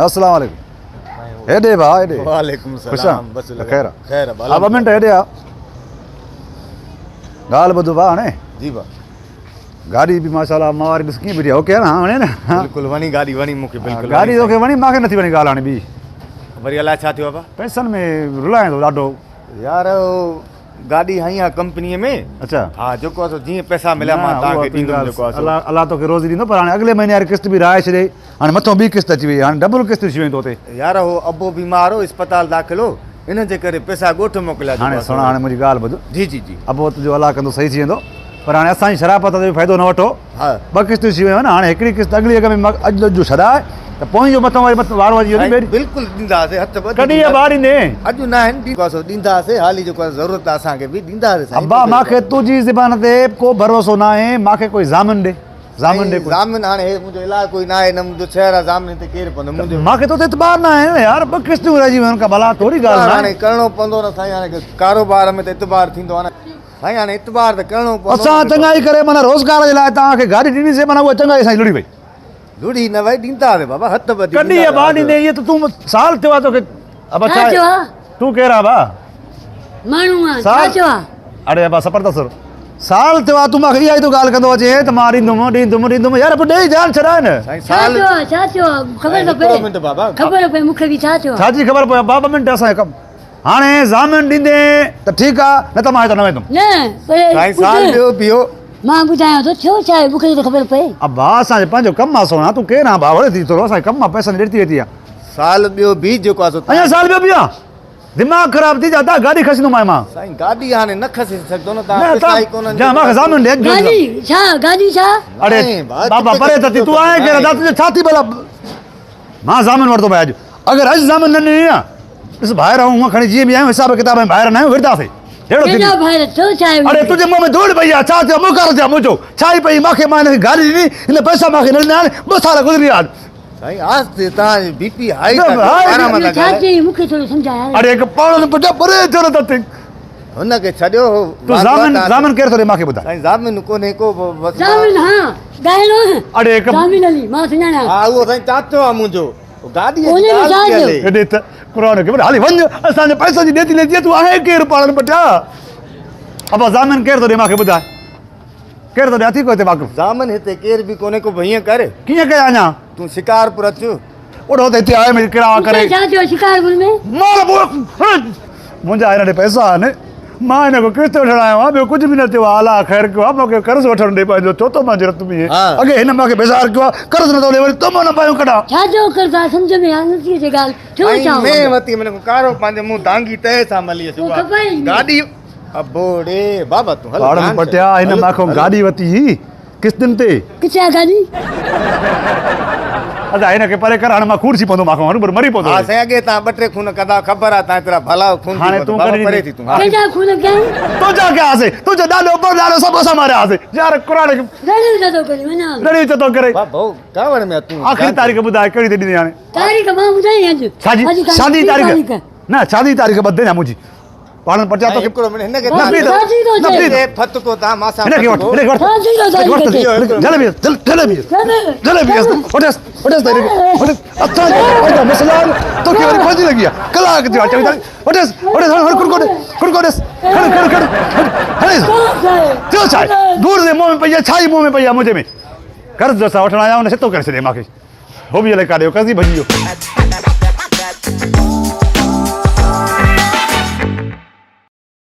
अस्सलाम वालेकुम हेॾे भाउ हेॾे वालेकुम ख़ुशि सलाम बस आहीं? ख़ैर खैर हा ॿ मिंट हेॾे आ ॻाल्हि ॿुधो भाउ हाणे जी बा गाॾी बि माशाल्लाह मावारी ॾिस कीअं बीठी आहे ओके आहे न हाणे न बिल्कुल वणी गाड़ी वणी मूंखे बिल्कुल गाॾी तोखे वणी मूंखे नथी वणी ॻाल्हि हाणे ॿी वरी अलाए छा थियो बा पैसनि में रुलाए थो ॾाढो यार गाड़ी हई आहे कंपनीअ में अच्छा हा जेको आहे जीअं पैसा मिलिया मां तव्हांखे ॾींदुमि जेको आहे अलाह अलाह तोखे रोज़ी ॾींदो पर हाणे अॻिले महीने वारी किस्त बि राहे छॾे हाणे मथां ॿी किस्त अची वई हाणे डबल किस्त थी वई तो ते यार हो अबो बीमार हो अस्पताल दाख़िल हो इन जे करे पैसा ॻोठ मोकिलिया हाणे सुण हाणे मुंहिंजी ॻाल्हि ॿुध जी जी जी अबो तुंहिंजो अलाह कंदो सही थी वेंदो पर हाणे असांजी शराबत जो फ़ाइदो न वठो हा ॿ किस्तूं थी वियूं आहिनि हाणे हिकिड़ी किस्त अॻिली अॻ में अॼु जो छॾाए त पोइ जो मथां वरी वारो अची वञे बिल्कुलु ॾींदासीं हथ कॾहिं इहा ॿार ईंदे अॼु न आहिनि ॾींदासीं हाली जेको आहे ज़रूरत आहे असांखे बि ॾींदासीं अब्बा मूंखे तुंहिंजी ज़बान ते को भरोसो न आहे मूंखे कोई ज़ामिन ॾे ज़ामिन ॾे ज़ामिन हाणे हे मुंहिंजो इलाजु कोई न आहे न मुंहिंजो शहर आहे ज़ामिन ते केरु पवंदो मुंहिंजो मूंखे तो ते एतबार न आहे न यार ॿ किस्तूं रहिजी वियूं का भला थोरी ॻाल्हि हाणे आहे करिणो पवंदो न साईं हाणे कारोबार में त इतबार थींदो आहे न साईं हाणे इतबार त करिणो पवंदो असां चङाई करे माना रोज़गार जे लाइ तव्हांखे गाॾी ॾिनीसीं माना उहा चङाई सां लुड़ी वई लुड़ी न भई ॾींदासीं बाबा हथ ॿधी कॾहिं इहा ॿार ॾींदे इहा त तूं साल थियो आहे तोखे अब छा आहे? तूं केरु आहे भाउ माण्हू आहे छा साल चयो आहे अरे अबा सपर तसर साल थियो आहे तूं मूंखे इहा ई तो ॻाल्हि कंदो अचे त मां ॾींदुमि यार पोइ ॾेई जान छॾाए न साईं छा साल चयो आहे छा चयो आहे ख़बर थो हिकिड़ो मिंट बाबा पए ख़बर पए मूंखे बि छा चयो आहे छाजी ख़बर पए ॿ मिंट असांखे कमु हाणे ज़ामिन ॾींदे त ठीकु आहे न त मां हितां न वेंदुमि न साईं साल पर ॿियो बीहो मां ॿुधायां थो थियो छा आहे मूंखे त ख़बर पए अब भाउ असांजो पंहिंजो कमु आहे सोना तूं केरु आहे भाउ वॾे थी थोरो असांखे कमु आहे पैसनि ॾेती वेती आहे साल ॿियो बि जेको आहे अञा साल ॿियो बि आहे दिमाग़ ख़राबु थी जाता गाॾी खसींदोमांइ मां साईं गाॾी हाणे न खसी सघंदो न न तव्हां पैसा ई कोन्हनि जा मूंखे ज़ामिन ॾे गाॾी छा गाॾी छा अरे नहीं, भाउ, बाबा किथे परे त थी तूं आहे केरु तुंहिंजो छा थी भला मां ज़ामिन वरितो भाई अॼु अगरि अॼु ज़ामिन न ॾिनी आहे ॾिस ॿाहिरि आऊं हूअं खणी जीअं बि आहियूं हिसाब किताब में ॿाहिरि न आहियूं विरदासीं अहिड़ो थी केॾा भाइर थियो छा आहे अरे तुंहिंजे मुंहं में धूड़ पई आहे छा थियो मुकार थियो मुंहिंजो छा ई पई मूंखे मां हिनखे गाॾी ॾिनी हिन पैसा मूंखे न ॾिना 2 साल गुज़री विया साईं आस्ते तव्हां बीपी हाई न, हाई आराम इहो सां छा ॻाल्हायो। चई मूंखे थोरो सम्झाए अरे हिकु पाण पुटु परे थियो न त हुनखे छॾियो तूं ज़ामिन केरु थो ॾे मूंखे ॿुधाए साईं ज़ामिन कोन्हे को बसि जामिन हा ॻाल्हि अरे हिकु जामिन अली मां सुञाणा हा उहो साईं चाचो आहे मुंहिंजो गाॾी उन में छा थियो? हेॾे त क़ुर खे हाली वञ असांजे पैसनि जी ॾेती लेती तूं आहे केरु पाण पटिया अब ज़ामिन केरु थो ॾे मूंखे ॿुधाए केरु थो ॾे अथी को हिते वाक़ुफ़ ज़ामिन हिते केर बि कोन्हे को भईं करे कीअं कया अञा तूं शिकारपुर अचु ओड़ो त हिते आयो मुंहिंजी किराया करे छा थियो शिकारपुर में मुंहिंजा हिन ॾे पैसा आहिनि मां हिन खां किस्त वठणु आयो आहियां ॿियो कुझु बि न थियो आहे अलाह ख़ैर कयो आहे मूंखे कर्ज़ु वठणु ॾे पंहिंजो चोथों मां जरूरत बि हा। अॻे हिन मूंखे बेज़ार कयो आहे कर्ज़ु नथो ॾे वरी तुम न पायूं कढा छा जो करदा सम्झ में आ नथी अचे ॻाल्हि थियो साईं छा में वती मन कारो पंहिंजे मुंहुं दांगी तए सां मली अचु पोइ खपाई न। गाॾी अबोड़े बाबा तूं हल पाड़नि ध्यानु पटिया सां। हिन हल, मूंखां हल। गाॾी वरिती हुई किस्तुनि ते किथे आहे गाॾी अच्छा हिनखे परे कर हाणे मां खूरसी पवंदो मूंखां हाणे मरी पवंदो हा साईं अॻे तव्हां 2-3 खून कंदा ख़बर आहे तव्हां एतिरा भला खून हाणे तूं करे परे ॾिनी। थी तूं हा। केॾा खून कया तुंहिंजा क्या हासे तुंहिंजो ॾाढो पर ॾाढो सभु असां मारिया हासे यार क़ुर खे ॾाढो नथो करे वञा लड़ी थो करे वाह भाऊ कावड़ में तूं आख़िरी तारीख़ ॿुधाए कहिड़ी थी ॾिनी हाणे तारीख़ मां ॿुधाई अॼु शादी अॼु काल्ह शादी ॿी तारीख़ न शादी तारीख़ ॿधे न मुंहिंजी पाड़नि पटिया साईं, तोखे हिकिड़ो मिनट हिनखे बसि, तव्हां- शादी थो न, चए। प्लीज़। ए, फतको तव्हां मां सां हिनखे वठ फतको। हिनखे वठ शादी थो चए वठ हिनखे। जलेबी जलेबी वठस वठस असां वठस मसला तोखे वरी खोजी लॻी आहे कलाक थियो आहे वठस वठस कुड़कोड़स थियो छा आहे दूर जे मुंहं में पई आहे छा ई मुंहं में पई आहे मुंहिंजे में कर्ज़ असां वठण आया हुन छितो करे छॾियईं मूंखे हो बि अलाए काॾे कर्ज़ ई भॼी वियो